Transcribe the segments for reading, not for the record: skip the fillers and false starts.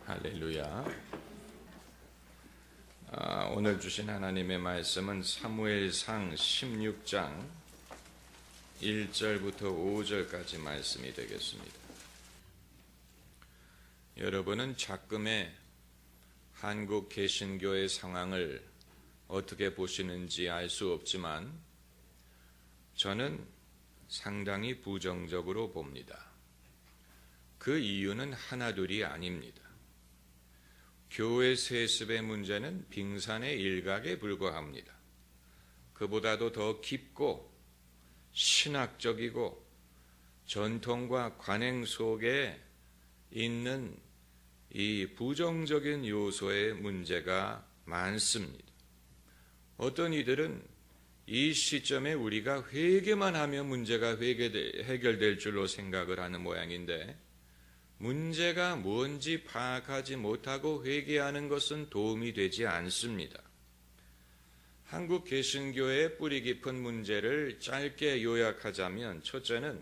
할렐루야. 오늘 주신 하나님의 말씀은 사무엘상 16장 1절부터 5절까지 말씀이 되겠습니다. 여러분은 작금의 한국 개신교의 상황을 어떻게 보시는지 알 수 없지만 저는 상당히 부정적으로 봅니다. 그 이유는 하나둘이 아닙니다. 교회 세습의 문제는 빙산의 일각에 불과합니다. 그보다도 더 깊고 신학적이고 전통과 관행 속에 있는 이 부정적인 요소의 문제가 많습니다. 어떤 이들은 이 시점에 우리가 회개만 하면 문제가 해결될 줄로 생각을 하는 모양인데, 문제가 뭔지 파악하지 못하고 회개하는 것은 도움이 되지 않습니다. 한국 개신교의 뿌리 깊은 문제를 짧게 요약하자면, 첫째는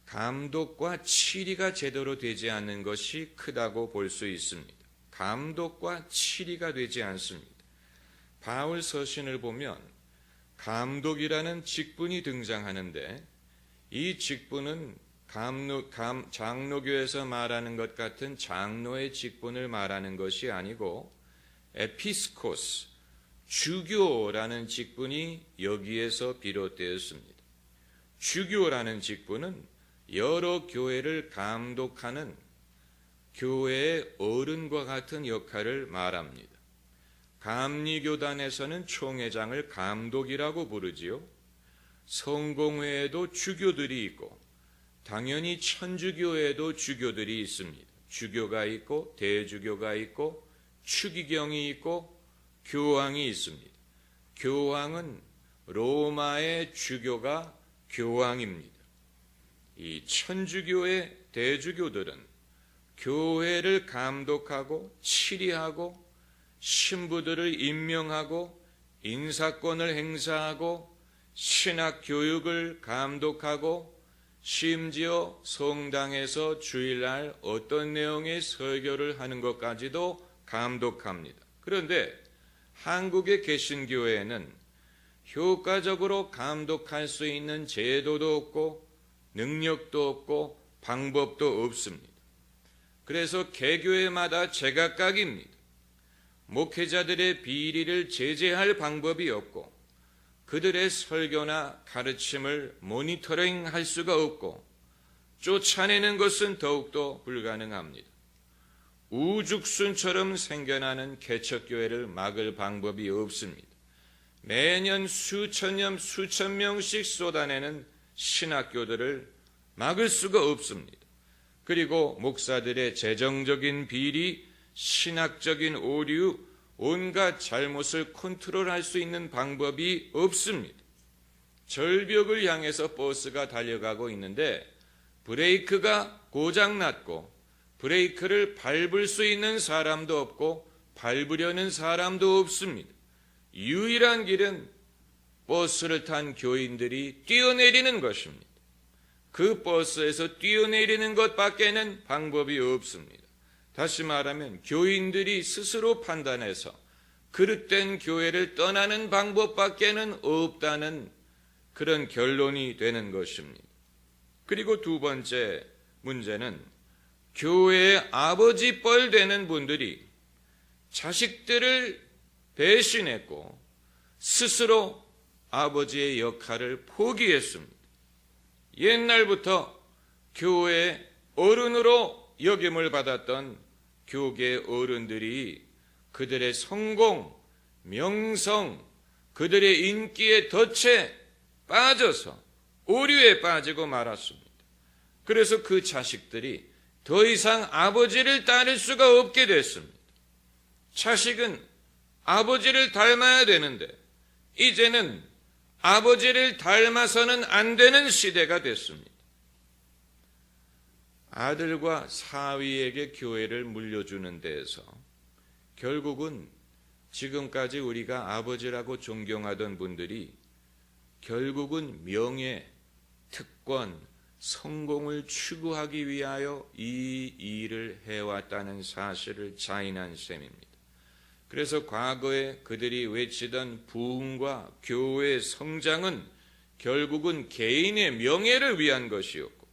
감독과 치리가 제대로 되지 않는 것이 크다고 볼 수 있습니다. 감독과 치리가 되지 않습니다. 바울 서신을 보면 감독이라는 직분이 등장하는데, 이 직분은 장로교에서 말하는 것 같은 장로의 직분을 말하는 것이 아니고 에피스코스, 주교라는 직분이 여기에서 비롯되었습니다. 주교라는 직분은 여러 교회를 감독하는 교회의 어른과 같은 역할을 말합니다. 감리교단에서는 총회장을 감독이라고 부르지요. 성공회에도 주교들이 있고 당연히 천주교에도 주교들이 있습니다. 주교가 있고 대주교가 있고 추기경이 있고 교황이 있습니다. 교황은 로마의 주교가 교황입니다. 이 천주교의 대주교들은 교회를 감독하고 치리하고 신부들을 임명하고 인사권을 행사하고 신학 교육을 감독하고 심지어 성당에서 주일날 어떤 내용의 설교를 하는 것까지도 감독합니다. 그런데 한국의 개신교회는 효과적으로 감독할 수 있는 제도도 없고 능력도 없고 방법도 없습니다. 그래서 개교회마다 제각각입니다. 목회자들의 비리를 제재할 방법이 없고 그들의 설교나 가르침을 모니터링할 수가 없고 쫓아내는 것은 더욱더 불가능합니다. 우죽순처럼 생겨나는 개척교회를 막을 방법이 없습니다. 매년 수천 명씩 쏟아내는 신학교들을 막을 수가 없습니다. 그리고 목사들의 재정적인 비리, 신학적인 오류, 온갖 잘못을 컨트롤할 수 있는 방법이 없습니다. 절벽을 향해서 버스가 달려가고 있는데 브레이크가 고장났고 브레이크를 밟을 수 있는 사람도 없고 밟으려는 사람도 없습니다. 유일한 길은 버스를 탄 교인들이 뛰어내리는 것입니다. 그 버스에서 뛰어내리는 것밖에는 방법이 없습니다. 다시 말하면 교인들이 스스로 판단해서 그릇된 교회를 떠나는 방법밖에는 없다는 그런 결론이 되는 것입니다. 그리고 두 번째 문제는 교회의 아버지 뻘 되는 분들이 자식들을 배신했고 스스로 아버지의 역할을 포기했습니다. 옛날부터 교회의 어른으로 여김을 받았던 교계 어른들이 그들의 성공, 명성, 그들의 인기에 덫에 빠져서 오류에 빠지고 말았습니다. 그래서 그 자식들이 더 이상 아버지를 따를 수가 없게 됐습니다. 자식은 아버지를 닮아야 되는데 이제는 아버지를 닮아서는 안 되는 시대가 됐습니다. 아들과 사위에게 교회를 물려주는 데에서 결국은 지금까지 우리가 아버지라고 존경하던 분들이 결국은 명예, 특권, 성공을 추구하기 위하여 이 일을 해왔다는 사실을 자인한 셈입니다. 그래서 과거에 그들이 외치던 부흥과 교회의 성장은 결국은 개인의 명예를 위한 것이었고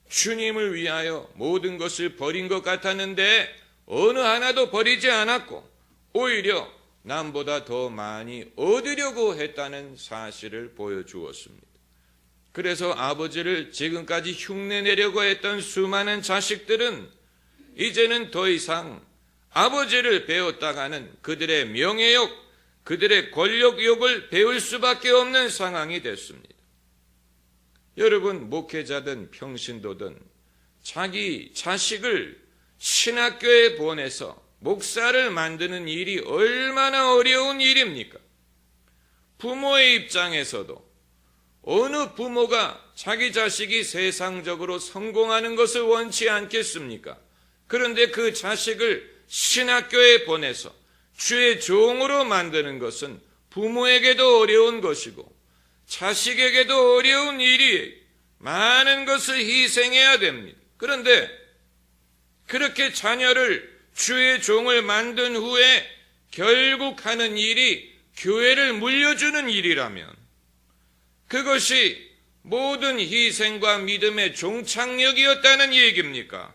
주님을 위하여 모든 것을 버린 것 같았는데 어느 하나도 버리지 않았고 오히려 남보다 더 많이 얻으려고 했다는 사실을 보여주었습니다. 그래서 아버지를 지금까지 흉내내려고 했던 수많은 자식들은 이제는 더 이상 아버지를 배웠다가는 그들의 명예욕, 그들의 권력욕을 배울 수밖에 없는 상황이 됐습니다. 여러분, 목회자든 평신도든 자기 자식을 신학교에 보내서 목사를 만드는 일이 얼마나 어려운 일입니까? 부모의 입장에서도 어느 부모가 자기 자식이 세상적으로 성공하는 것을 원치 않겠습니까? 그런데 그 자식을 신학교에 보내서 주의 종으로 만드는 것은 부모에게도 어려운 것이고 자식에게도 어려운 일이에요. 많은 것을 희생해야 됩니다. 그런데 그렇게 자녀를 주의 종을 만든 후에 결국 하는 일이 교회를 물려주는 일이라면 그것이 모든 희생과 믿음의 종착역이었다는 얘기입니까?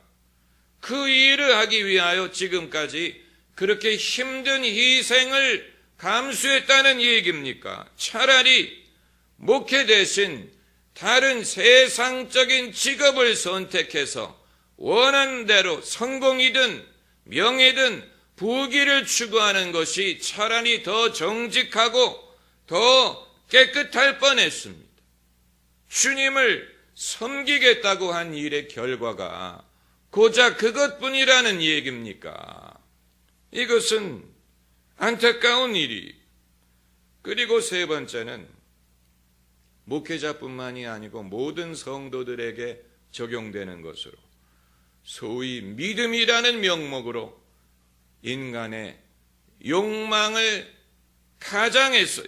그 일을 하기 위하여 지금까지 그렇게 힘든 희생을 감수했다는 얘기입니까? 차라리 목회 대신 다른 세상적인 직업을 선택해서 원하는 대로 성공이든 명예든 부귀를 추구하는 것이 차라리 더 정직하고 더 깨끗할 뻔했습니다. 주님을 섬기겠다고 한 일의 결과가 고작 그것뿐이라는 얘기입니까? 이것은 안타까운 일이. 그리고 세 번째는 목회자뿐만이 아니고 모든 성도들에게 적용되는 것으로 소위 믿음이라는 명목으로 인간의 욕망을 가장했어요.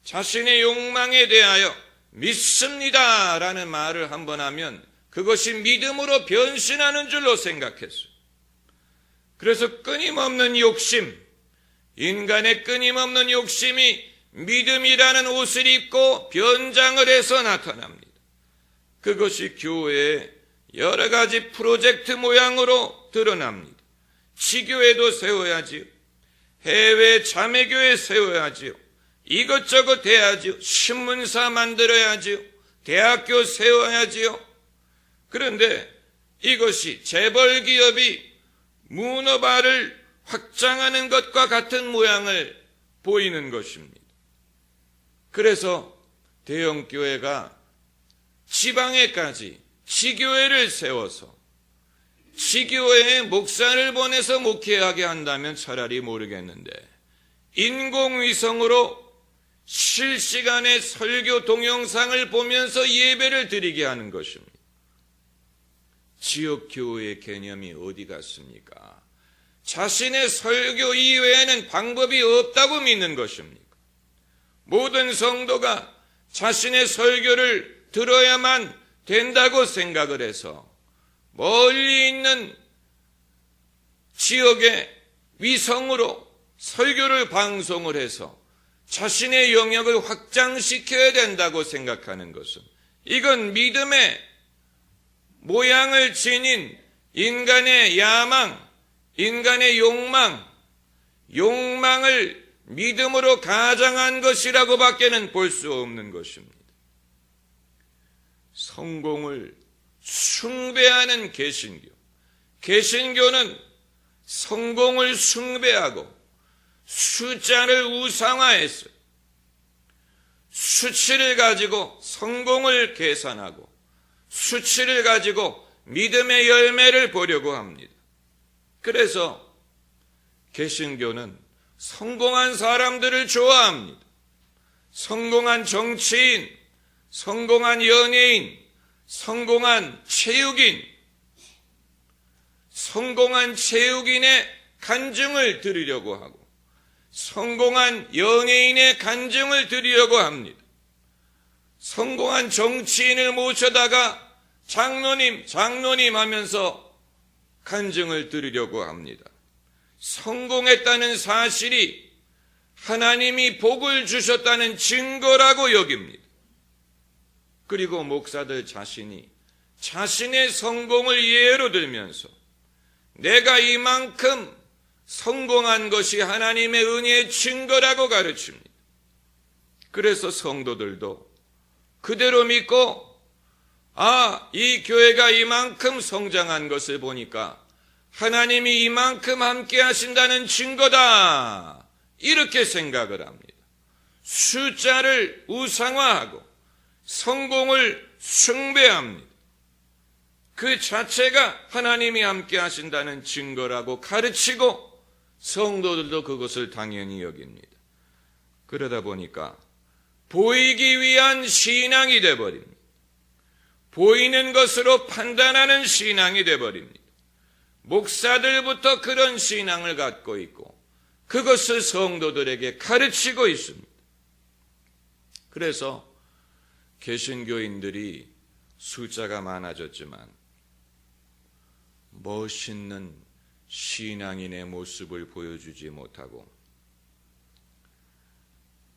자신의 욕망에 대하여 믿습니다라는 말을 한번 하면 그것이 믿음으로 변신하는 줄로 생각했어요. 그래서 끊임없는 욕심, 인간의 끊임없는 욕심이 믿음이라는 옷을 입고 변장을 해서 나타납니다. 그것이 교회의 여러 가지 프로젝트 모양으로 드러납니다. 지교회도 세워야지요. 해외 자매교회 세워야지요. 이것저것 해야지요. 신문사 만들어야지요. 대학교 세워야지요. 그런데 이것이 재벌 기업이 문어발을 확장하는 것과 같은 모양을 보이는 것입니다. 그래서 대형교회가 지방에까지 지교회를 세워서 지교회에 목사를 보내서 목회하게 한다면 차라리 모르겠는데 인공위성으로 실시간의 설교 동영상을 보면서 예배를 드리게 하는 것입니다. 지역교회의 개념이 어디 갔습니까? 자신의 설교 이외에는 방법이 없다고 믿는 것입니까? 모든 성도가 자신의 설교를 들어야만 된다고 생각을 해서 멀리 있는 지역의 위성으로 설교를 방송을 해서 자신의 영역을 확장시켜야 된다고 생각하는 것은 이건 믿음의 모양을 지닌 인간의 야망, 인간의 욕망을 믿음으로 가장한 것이라고 밖에는 볼 수 없는 것입니다. 성공을 숭배하는 개신교. 개신교는 성공을 숭배하고 숫자를 우상화했어요. 수치를 가지고 성공을 계산하고 수치를 가지고 믿음의 열매를 보려고 합니다. 그래서 개신교는 성공한 사람들을 좋아합니다. 성공한 정치인, 성공한 연예인, 성공한 체육인, 성공한 체육인의 간증을 들으려고 하고 성공한 연예인의 간증을 들으려고 합니다. 성공한 정치인을 모셔다가 장로님 하면서 간증을 드리려고 합니다. 성공했다는 사실이 하나님이 복을 주셨다는 증거라고 여깁니다. 그리고 목사들 자신이 자신의 성공을 예로 들면서 내가 이만큼 성공한 것이 하나님의 은혜의 증거라고 가르칩니다. 그래서 성도들도 그대로 믿고 이 교회가 이만큼 성장한 것을 보니까 하나님이 이만큼 함께 하신다는 증거다. 이렇게 생각을 합니다. 숫자를 우상화하고 성공을 숭배합니다. 그 자체가 하나님이 함께 하신다는 증거라고 가르치고 성도들도 그것을 당연히 여깁니다. 그러다 보니까 보이기 위한 신앙이 되어버립니다. 보이는 것으로 판단하는 신앙이 되어버립니다. 목사들부터 그런 신앙을 갖고 있고 그것을 성도들에게 가르치고 있습니다. 그래서 개신교인들이 숫자가 많아졌지만 멋있는 신앙인의 모습을 보여주지 못하고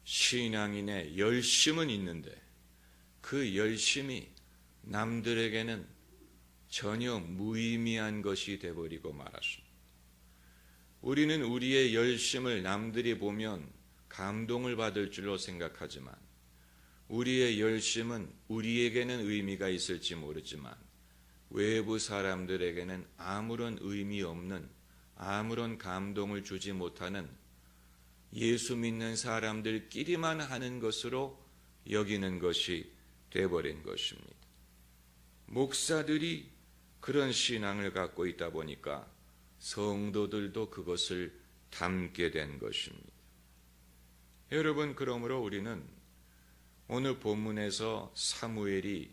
신앙인의 열심은 있는데 그 열심이 남들에게는 전혀 무의미한 것이 되어버리고 말았습니다. 우리는 우리의 열심을 남들이 보면 감동을 받을 줄로 생각하지만 우리의 열심은 우리에게는 의미가 있을지 모르지만 외부 사람들에게는 아무런 의미 없는, 아무런 감동을 주지 못하는 예수 믿는 사람들끼리만 하는 것으로 여기는 것이 되어버린 것입니다. 목사들이 그런 신앙을 갖고 있다 보니까 성도들도 그것을 담게 된 것입니다. 여러분, 그러므로 우리는 오늘 본문에서 사무엘이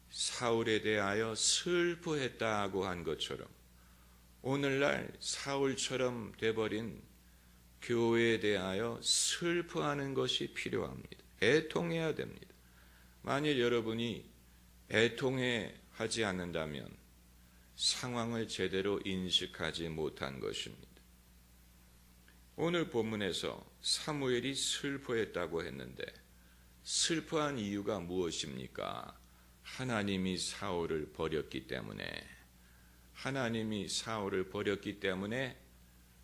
사울에 대하여 슬퍼했다고 한 것처럼 오늘날 사울처럼 돼버린 교회에 대하여 슬퍼하는 것이 필요합니다. 애통해야 됩니다. 만일 여러분이 애통하지 않는다면 상황을 제대로 인식하지 못한 것입니다. 오늘 본문에서 사무엘이 슬퍼했다고 했는데 슬퍼한 이유가 무엇입니까? 하나님이 사울을 버렸기 때문에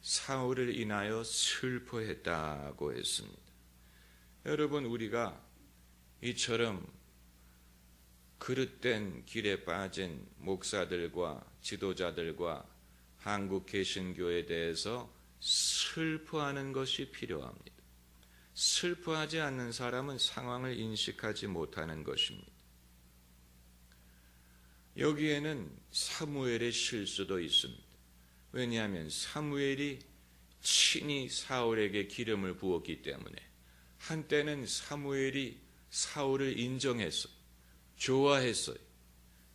사울을 인하여 슬퍼했다고 했습니다. 여러분, 우리가 이처럼 그릇된 길에 빠진 목사들과 지도자들과 한국 개신교에 대해서 슬퍼하는 것이 필요합니다. 슬퍼하지 않는 사람은 상황을 인식하지 못하는 것입니다. 여기에는 사무엘의 실수도 있습니다. 왜냐하면 사무엘이 친히 사울에게 기름을 부었기 때문에 한때는 사무엘이 사울을 인정했어요. 좋아했어요.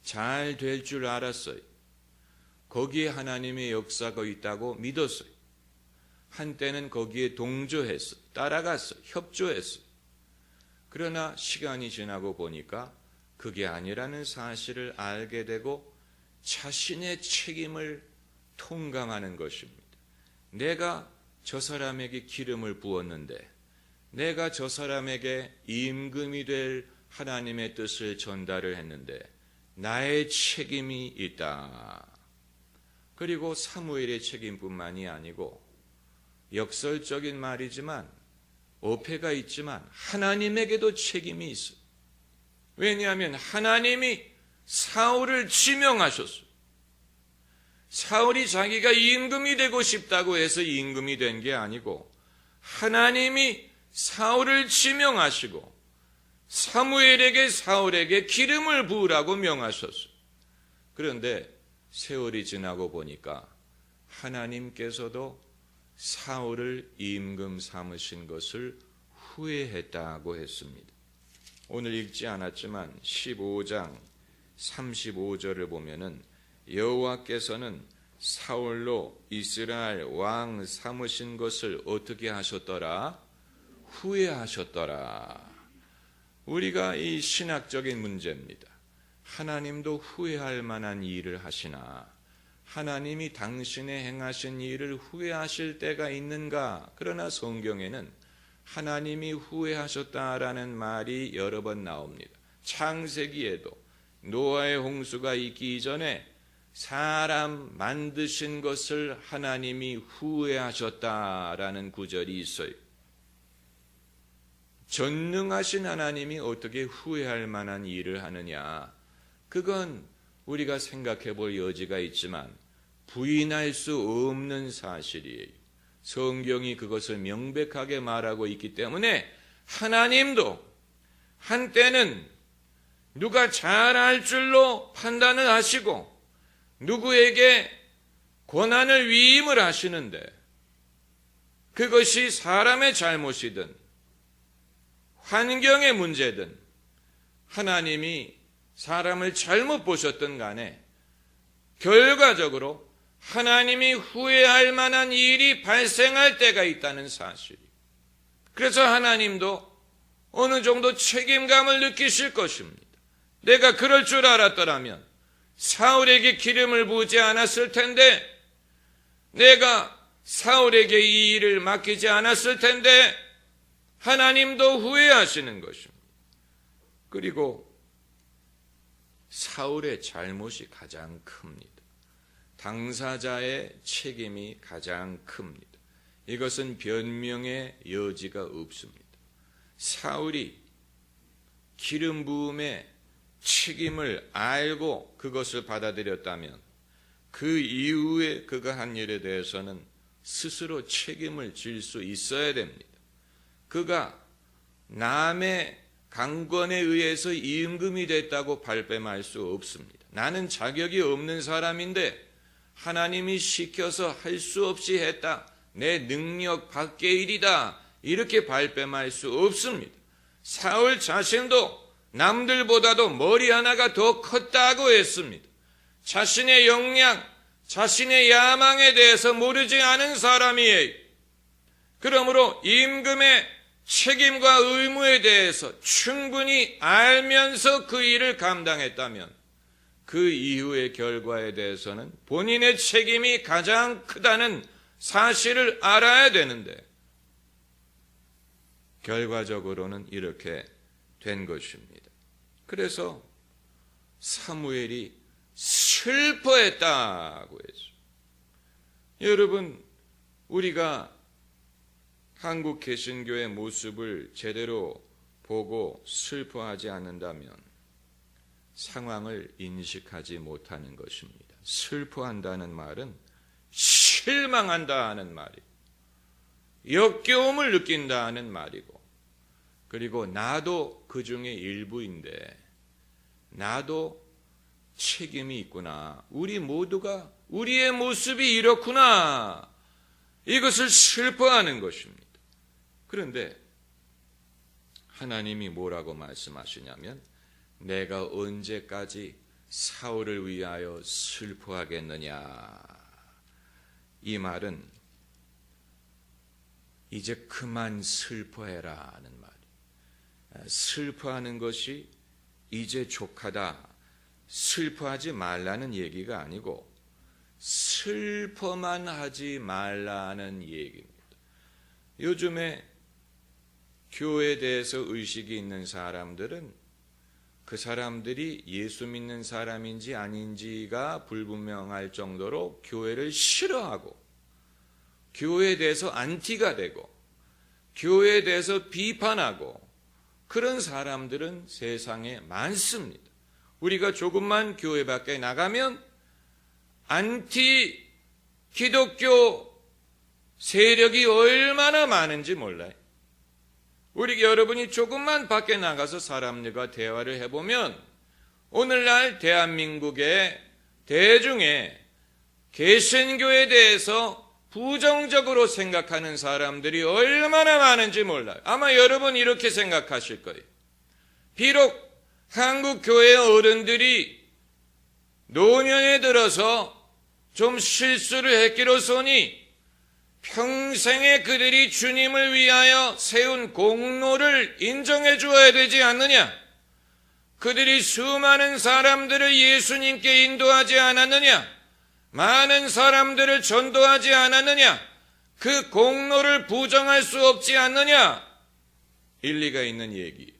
잘 될 줄 알았어요. 거기에 하나님의 역사가 있다고 믿었어요. 한때는 거기에 동조했어요. 따라갔어요. 협조했어요. 그러나 시간이 지나고 보니까 그게 아니라는 사실을 알게 되고 자신의 책임을 통감하는 것입니다. 내가 저 사람에게 기름을 부었는데 내가 저 사람에게 임금이 될 하나님의 뜻을 전달을 했는데 나의 책임이 있다. 그리고 사무엘의 책임뿐만이 아니고 역설적인 말이지만 어폐가 있지만 하나님에게도 책임이 있어요. 왜냐하면 하나님이 사울을 지명하셨어요. 사울이 자기가 임금이 되고 싶다고 해서 임금이 된 게 아니고 하나님이 사울을 지명하시고 사울에게 기름을 부으라고 명하셨어요. 그런데 세월이 지나고 보니까 하나님께서도 사울을 임금 삼으신 것을 후회했다고 했습니다. 오늘 읽지 않았지만 15장 35절을 보면은 여호와께서는 사울로 이스라엘 왕 삼으신 것을 어떻게 하셨더라? 후회하셨더라. 우리가 이 신학적인 문제입니다. 하나님도 후회할 만한 일을 하시나 하나님이 당신의 행하신 일을 후회하실 때가 있는가? 그러나 성경에는 하나님이 후회하셨다라는 말이 여러 번 나옵니다. 창세기에도 노아의 홍수가 있기 이전에 사람 만드신 것을 하나님이 후회하셨다라는 구절이 있어요. 전능하신 하나님이 어떻게 후회할 만한 일을 하느냐? 그건 우리가 생각해 볼 여지가 있지만 부인할 수 없는 사실이에요. 성경이 그것을 명백하게 말하고 있기 때문에 하나님도 한때는 누가 잘할 줄로 판단을 하시고 누구에게 고난을 위임을 하시는데 그것이 사람의 잘못이든 환경의 문제든 하나님이 사람을 잘못 보셨든 간에 결과적으로 하나님이 후회할 만한 일이 발생할 때가 있다는 사실. 그래서 하나님도 어느 정도 책임감을 느끼실 것입니다. 내가 그럴 줄 알았더라면 사울에게 기름을 부지 않았을 텐데, 내가 사울에게 이 일을 맡기지 않았을 텐데 하나님도 후회하시는 것입니다. 그리고 사울의 잘못이 가장 큽니다. 당사자의 책임이 가장 큽니다. 이것은 변명의 여지가 없습니다. 사울이 기름 부음의 책임을 알고 그것을 받아들였다면 그 이후에 그가 한 일에 대해서는 스스로 책임을 질 수 있어야 됩니다. 그가 남의 강권에 의해서 임금이 됐다고 발뺌할 수 없습니다. 나는 자격이 없는 사람인데 하나님이 시켜서 할 수 없이 했다. 내 능력 밖의 일이다. 이렇게 발뺌할 수 없습니다. 사울 자신도 남들보다도 머리 하나가 더 컸다고 했습니다. 자신의 역량, 자신의 야망에 대해서 모르지 않은 사람이에요. 그러므로 임금의 책임과 의무에 대해서 충분히 알면서 그 일을 감당했다면 그 이후의 결과에 대해서는 본인의 책임이 가장 크다는 사실을 알아야 되는데 결과적으로는 이렇게 된 것입니다. 그래서 사무엘이 슬퍼했다고 했죠. 여러분, 우리가 한국 개신교의 모습을 제대로 보고 슬퍼하지 않는다면 상황을 인식하지 못하는 것입니다. 슬퍼한다는 말은 실망한다는 말이고 역겨움을 느낀다는 말이고 그리고 나도 그 중에 일부인데 나도 책임이 있구나. 우리 모두가 우리의 모습이 이렇구나. 이것을 슬퍼하는 것입니다. 그런데 하나님이 뭐라고 말씀하시냐면 내가 언제까지 사울을 위하여 슬퍼하겠느냐. 이 말은 이제 그만 슬퍼해라 하는 말이에요. 슬퍼하는 것이 이제 족하다. 슬퍼하지 말라는 얘기가 아니고 슬퍼만 하지 말라는 얘기입니다. 요즘에 교회에 대해서 의식이 있는 사람들은 그 사람들이 예수 믿는 사람인지 아닌지가 불분명할 정도로 교회를 싫어하고 교회에 대해서 안티가 되고 교회에 대해서 비판하고 그런 사람들은 세상에 많습니다. 우리가 조금만 교회 밖에 나가면 안티 기독교 세력이 얼마나 많은지 몰라요. 우리 여러분이 조금만 밖에 나가서 사람들과 대화를 해보면 오늘날 대한민국의 대중에 개신교에 대해서 부정적으로 생각하는 사람들이 얼마나 많은지 몰라요. 아마 여러분 이렇게 생각하실 거예요. 비록 한국 교회 어른들이 노년에 들어서 좀 실수를 했기로서니 평생에 그들이 주님을 위하여 세운 공로를 인정해 주어야 되지 않느냐? 그들이 수많은 사람들을 예수님께 인도하지 않았느냐? 많은 사람들을 전도하지 않았느냐? 그 공로를 부정할 수 없지 않느냐? 일리가 있는 얘기.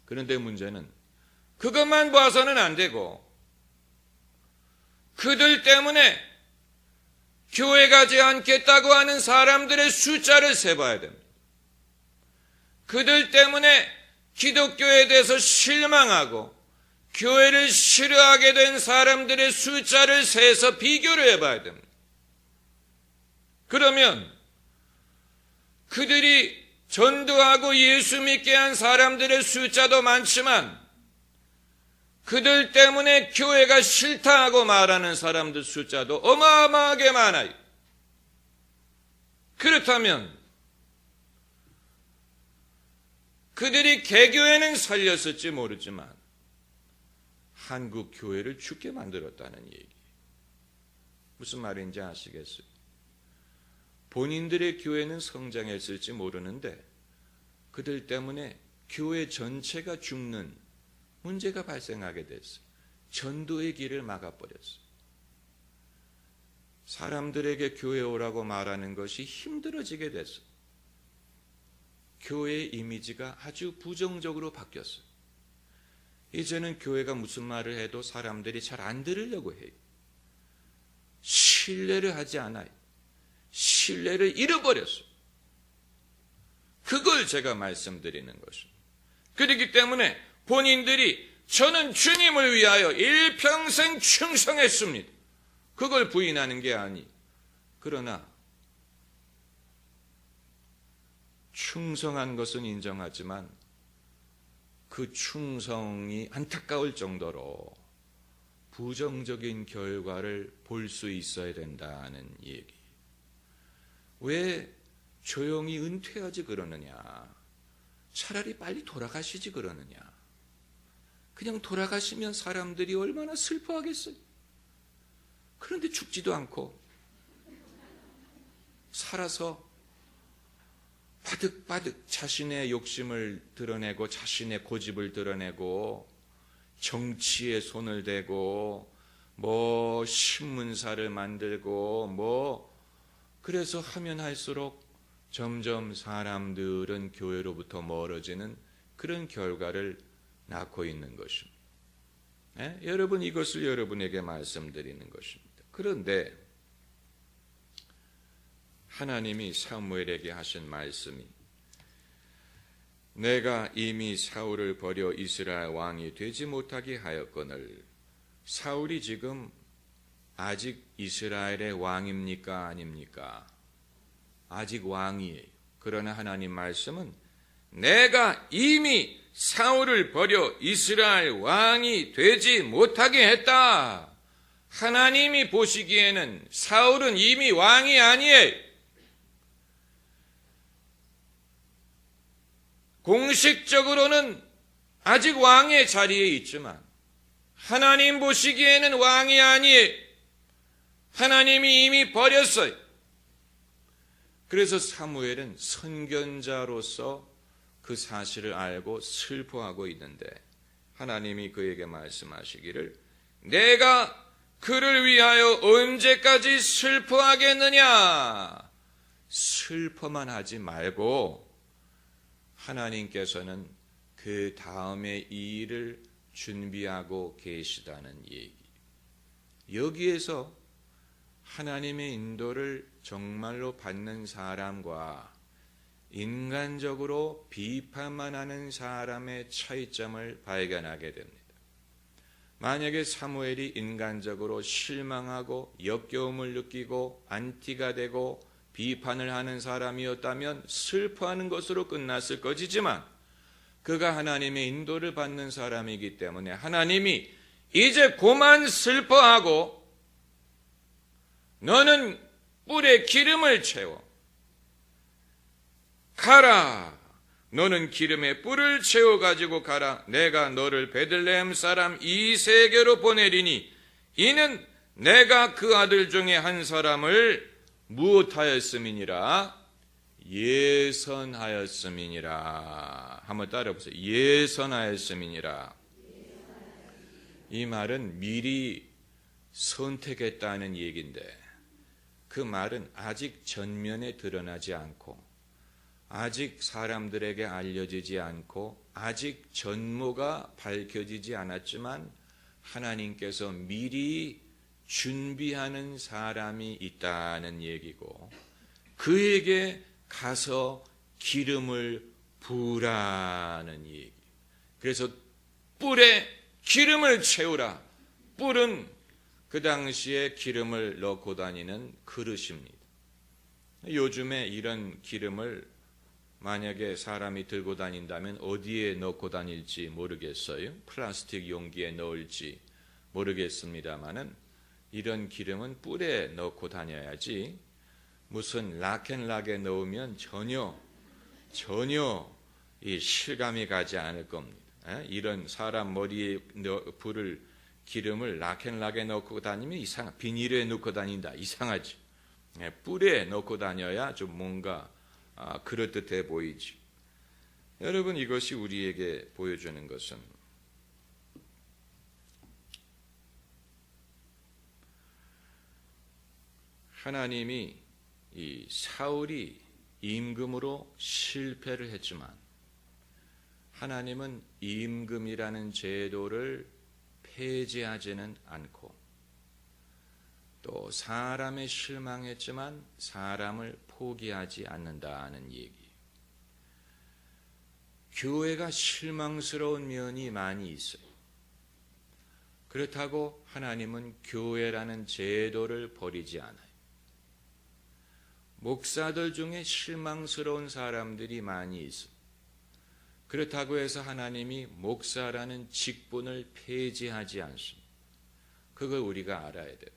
그런데 문제는 그것만 봐서는 안 되고 그들 때문에 교회 가지 않겠다고 하는 사람들의 숫자를 세봐야 됩니다. 그들 때문에 기독교에 대해서 실망하고 교회를 싫어하게 된 사람들의 숫자를 세서 비교를 해봐야 됩니다. 그러면 그들이 전도하고 예수 믿게 한 사람들의 숫자도 많지만 그들 때문에 교회가 싫다 하고 말하는 사람들 숫자도 어마어마하게 많아요. 그렇다면 그들이 개교회는 살렸을지 모르지만 한국 교회를 죽게 만들었다는 얘기. 무슨 말인지 아시겠어요? 본인들의 교회는 성장했을지 모르는데 그들 때문에 교회 전체가 죽는 문제가 발생하게 됐어요. 전도의 길을 막아버렸어요. 사람들에게 교회 오라고 말하는 것이 힘들어지게 됐어요. 교회의 이미지가 아주 부정적으로 바뀌었어요. 이제는 교회가 무슨 말을 해도 사람들이 잘 안 들으려고 해요. 신뢰를 하지 않아요. 신뢰를 잃어버렸어요. 그걸 제가 말씀드리는 것입니다. 그렇기 때문에 본인들이 저는 주님을 위하여 일평생 충성했습니다. 그걸 부인하는 게 아니. 그러나 충성한 것은 인정하지만 그 충성이 안타까울 정도로 부정적인 결과를 볼 수 있어야 된다는 얘기. 왜 조용히 은퇴하지 그러느냐? 차라리 빨리 돌아가시지 그러느냐? 그냥 돌아가시면 사람들이 얼마나 슬퍼하겠어요? 그런데 죽지도 않고 살아서 바득바득 자신의 욕심을 드러내고 자신의 고집을 드러내고 정치에 손을 대고 뭐 신문사를 만들고 뭐 그래서 하면 할수록 점점 사람들은 교회로부터 멀어지는 그런 결과를 낳고 있는 것입니다. 여러분 이것을 여러분에게 말씀드리는 것입니다. 그런데 하나님이 사무엘에게 하신 말씀이 내가 이미 사울을 버려 이스라엘 왕이 되지 못하게 하였거늘 사울이 지금 아직 이스라엘의 왕입니까 아닙니까? 아직 왕이에요. 그러나 하나님 말씀은 내가 이미 사울을 버려 이스라엘 왕이 되지 못하게 했다. 하나님이 보시기에는 사울은 이미 왕이 아니에요. 공식적으로는 아직 왕의 자리에 있지만 하나님 보시기에는 왕이 아니에요. 하나님이 이미 버렸어요. 그래서 사무엘은 선견자로서 그 사실을 알고 슬퍼하고 있는데 하나님이 그에게 말씀하시기를 내가 그를 위하여 언제까지 슬퍼하겠느냐? 슬퍼만 하지 말고 하나님께서는 그 다음에 이 일을 준비하고 계시다는 얘기. 여기에서 하나님의 인도를 정말로 받는 사람과 인간적으로 비판만 하는 사람의 차이점을 발견하게 됩니다. 만약에 사무엘이 인간적으로 실망하고 역겨움을 느끼고 안티가 되고 비판을 하는 사람이었다면 슬퍼하는 것으로 끝났을 것이지만 그가 하나님의 인도를 받는 사람이기 때문에 하나님이 이제 그만 슬퍼하고 너는 뿔에 기름을 채워 가라. 너는 기름에 뿔을 채워가지고 가라. 내가 너를 베들레헴 사람 이세게로 보내리니 이는 내가 그 아들 중에 한 사람을 무엇하였음이니라? 예선하였음이니라. 한번 따라해보세요. 예선하였음이니라. 이 말은 미리 선택했다는 얘기인데 그 말은 아직 전면에 드러나지 않고 아직 사람들에게 알려지지 않고 아직 전모가 밝혀지지 않았지만 하나님께서 미리 준비하는 사람이 있다는 얘기고 그에게 가서 기름을 부으라는 얘기. 그래서 뿔에 기름을 채우라. 뿔은 그 당시에 기름을 넣고 다니는 그릇입니다. 요즘에 이런 기름을 만약에 사람이 들고 다닌다면 어디에 넣고 다닐지 모르겠어요. 플라스틱 용기에 넣을지 모르겠습니다만은 이런 기름은 뿔에 넣고 다녀야지 무슨 락앤락에 넣으면 전혀 이 실감이 가지 않을 겁니다. 이런 사람 머리에 불을 기름을 락앤락에 넣고 다니면 비닐에 넣고 다닌다. 이상하지. 뿔에 넣고 다녀야 좀 뭔가 그럴듯해 보이지. 여러분 이것이 우리에게 보여주는 것은 하나님이 이 사울이 임금으로 실패를 했지만 하나님은 임금이라는 제도를 폐지하지는 않고 또 사람에 실망했지만 사람을 포기하지 않는다는 얘기. 교회가 실망스러운 면이 많이 있어요. 그렇다고 하나님은 교회라는 제도를 버리지 않아요. 목사들 중에 실망스러운 사람들이 많이 있어요. 그렇다고 해서 하나님이 목사라는 직분을 폐지하지 않습니다. 그걸 우리가 알아야 됩니다.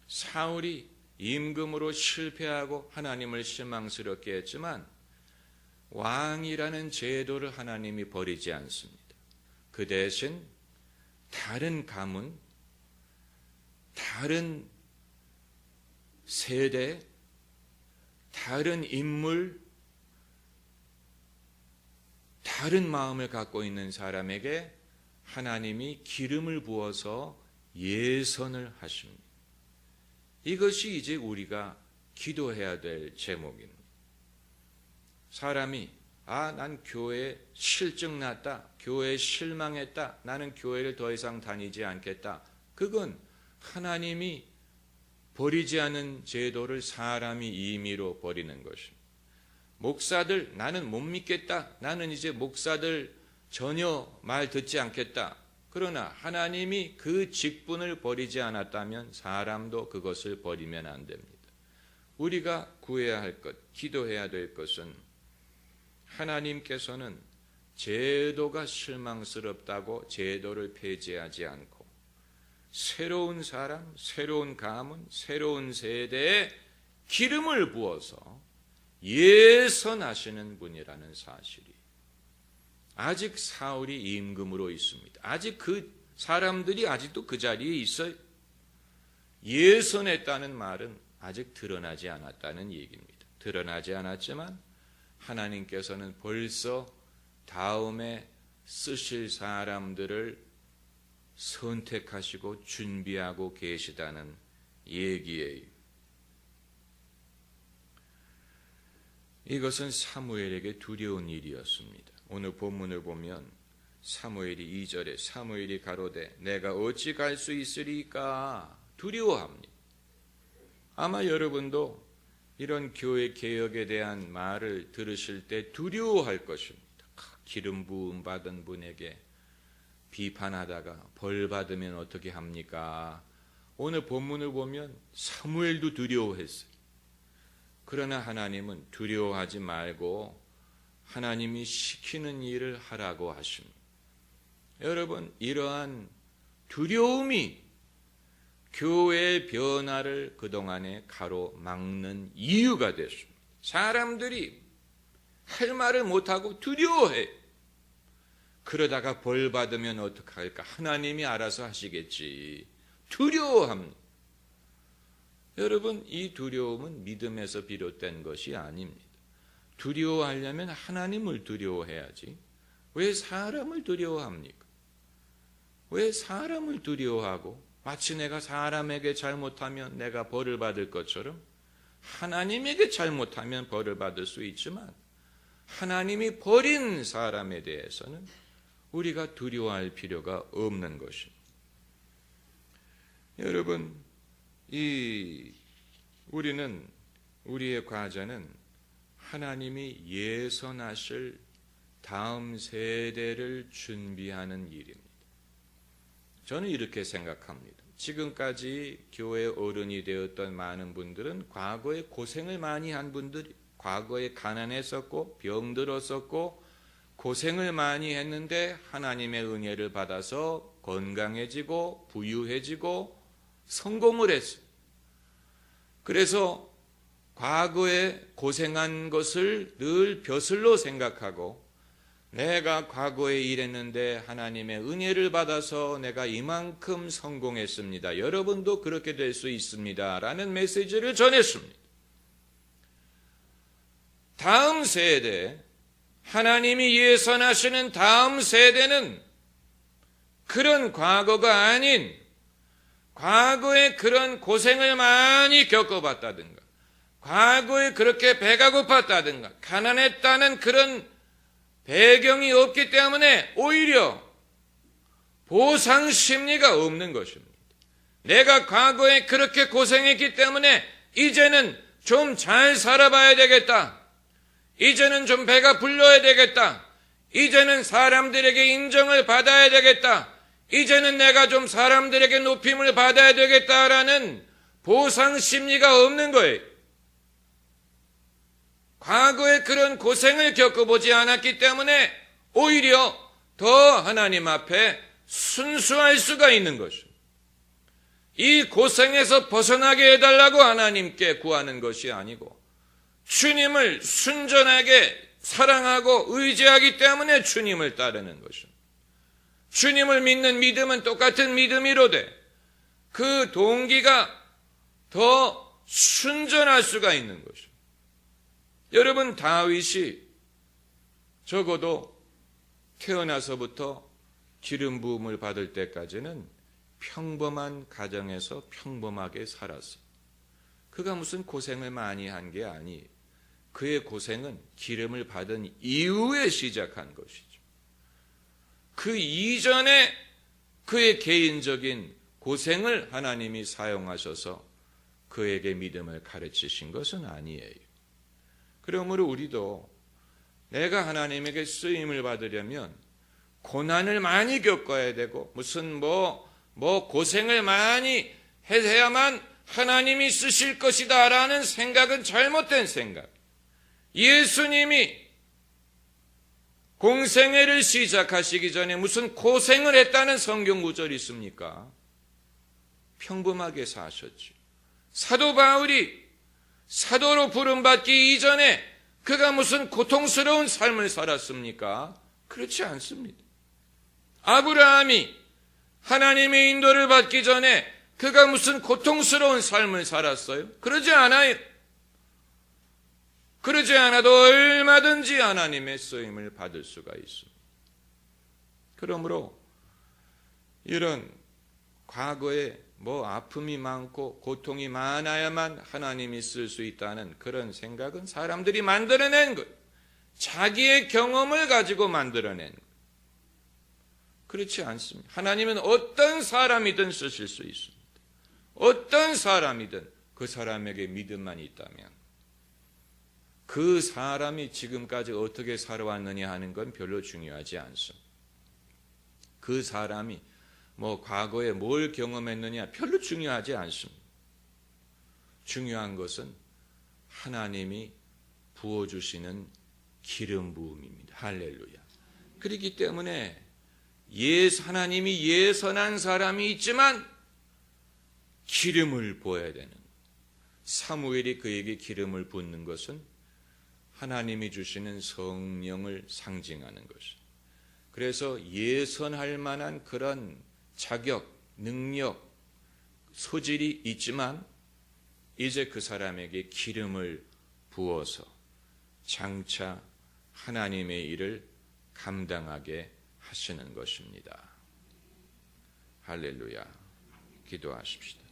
사울이 임금으로 실패하고 하나님을 실망스럽게 했지만 왕이라는 제도를 하나님이 버리지 않습니다. 그 대신 다른 가문, 다른 세대, 다른 인물, 다른 마음을 갖고 있는 사람에게 하나님이 기름을 부어서 예선을 하십니다. 이것이 이제 우리가 기도해야 될 제목입니다. 사람이 난 교회에 실증났다, 교회에 실망했다, 나는 교회를 더 이상 다니지 않겠다. 그건 하나님이 버리지 않은 제도를 사람이 임의로 버리는 것입니다. 목사들 나는 못 믿겠다, 나는 이제 목사들 전혀 말 듣지 않겠다. 그러나 하나님이 그 직분을 버리지 않았다면 사람도 그것을 버리면 안 됩니다. 우리가 구해야 할 것, 기도해야 될 것은 하나님께서는 제도가 실망스럽다고 제도를 폐지하지 않고 새로운 사람, 새로운 가문, 새로운 세대에 기름을 부어서 예선하시는 분이라는 사실이 아직 사울이 임금으로 있습니다. 아직 그 사람들이 아직도 그 자리에 있어요. 예선했다는 말은 아직 드러나지 않았다는 얘기입니다. 드러나지 않았지만 하나님께서는 벌써 다음에 쓰실 사람들을 선택하시고 준비하고 계시다는 얘기예요. 이것은 사무엘에게 두려운 일이었습니다. 오늘 본문을 보면 사무엘이 2절에 사무엘이 가로되 내가 어찌 갈 수 있으리까 두려워합니다. 아마 여러분도 이런 교회 개혁에 대한 말을 들으실 때 두려워할 것입니다. 기름 부음 받은 분에게 비판하다가 벌 받으면 어떻게 합니까? 오늘 본문을 보면 사무엘도 두려워했어요. 그러나 하나님은 두려워하지 말고 하나님이 시키는 일을 하라고 하십니다. 여러분, 이러한 두려움이 교회의 변화를 그동안에 가로막는 이유가 됐습니다. 사람들이 할 말을 못하고 두려워해. 그러다가 벌 받으면 어떡할까? 하나님이 알아서 하시겠지. 두려워합니다. 여러분, 이 두려움은 믿음에서 비롯된 것이 아닙니다. 두려워하려면 하나님을 두려워해야지 왜 사람을 두려워합니까? 왜 사람을 두려워하고 마치 내가 사람에게 잘못하면 내가 벌을 받을 것처럼 하나님에게 잘못하면 벌을 받을 수 있지만 하나님이 버린 사람에 대해서는 우리가 두려워할 필요가 없는 것입니다. 여러분, 우리의 과제는 하나님이 예선하실 다음 세대를 준비하는 일입니다. 저는 이렇게 생각합니다. 지금까지 교회 어른이 되었던 많은 분들은 과거에 고생을 많이 한 분들이, 과거에 가난했었고 병들었었고 고생을 많이 했는데 하나님의 은혜를 받아서 건강해지고 부유해지고 성공을 했어요. 그래서 과거에 고생한 것을 늘 벼슬로 생각하고 내가 과거에 일했는데 하나님의 은혜를 받아서 내가 이만큼 성공했습니다. 여러분도 그렇게 될 수 있습니다. 라는 메시지를 전했습니다. 다음 세대, 하나님이 예선하시는 다음 세대는 그런 과거가 아닌 과거에 그런 고생을 많이 겪어봤다든가 과거에 그렇게 배가 고팠다든가 가난했다는 그런 배경이 없기 때문에 오히려 보상 심리가 없는 것입니다. 내가 과거에 그렇게 고생했기 때문에 이제는 좀 잘 살아봐야 되겠다. 이제는 좀 배가 불러야 되겠다. 이제는 사람들에게 인정을 받아야 되겠다. 이제는 내가 좀 사람들에게 높임을 받아야 되겠다라는 보상 심리가 없는 거예요. 과거에 그런 고생을 겪어보지 않았기 때문에 오히려 더 하나님 앞에 순수할 수가 있는 것입니다. 이 고생에서 벗어나게 해달라고 하나님께 구하는 것이 아니고 주님을 순전하게 사랑하고 의지하기 때문에 주님을 따르는 것입니다. 주님을 믿는 믿음은 똑같은 믿음이로되 그 동기가 더 순전할 수가 있는 것입니다. 여러분, 다윗이 적어도 태어나서부터 기름 부음을 받을 때까지는 평범한 가정에서 평범하게 살았어요. 그가 무슨 고생을 많이 한 게 아니에요. 그의 고생은 기름을 받은 이후에 시작한 것이죠. 그 이전에 그의 개인적인 고생을 하나님이 사용하셔서 그에게 믿음을 가르치신 것은 아니에요. 그러므로 우리도 내가 하나님에게 쓰임을 받으려면 고난을 많이 겪어야 되고 무슨 고생을 많이 해야만 하나님이 쓰실 것이다 라는 생각은 잘못된 생각. 예수님이 공생애를 시작하시기 전에 무슨 고생을 했다는 성경 구절이 있습니까? 평범하게 사셨죠. 사도 바울이 사도로 부름받기 이전에 그가 무슨 고통스러운 삶을 살았습니까? 그렇지 않습니다. 아브라함이 하나님의 인도를 받기 전에 그가 무슨 고통스러운 삶을 살았어요? 그러지 않아요. 그러지 않아도 얼마든지 하나님의 쓰임을 받을 수가 있습니다. 그러므로 이런 과거에 아픔이 많고 고통이 많아야만 하나님이 쓸 수 있다는 그런 생각은 사람들이 만들어낸 거예요. 자기의 경험을 가지고 만들어낸 거예요. 그렇지 않습니다. 하나님은 어떤 사람이든 쓰실 수 있습니다. 어떤 사람이든 그 사람에게 믿음만 있다면 그 사람이 지금까지 어떻게 살아왔느냐 하는 건 별로 중요하지 않습니다. 그 사람이 과거에 뭘 경험했느냐 별로 중요하지 않습니다. 중요한 것은 하나님이 부어주시는 기름 부음입니다. 할렐루야. 그렇기 때문에 하나님이 예선한 사람이 있지만 기름을 부어야 되는, 사무엘이 그에게 기름을 붓는 것은 하나님이 주시는 성령을 상징하는 것입니다. 그래서 예선할 만한 그런 자격, 능력, 소질이 있지만 이제 그 사람에게 기름을 부어서 장차 하나님의 일을 감당하게 하시는 것입니다. 할렐루야. 기도하십시다.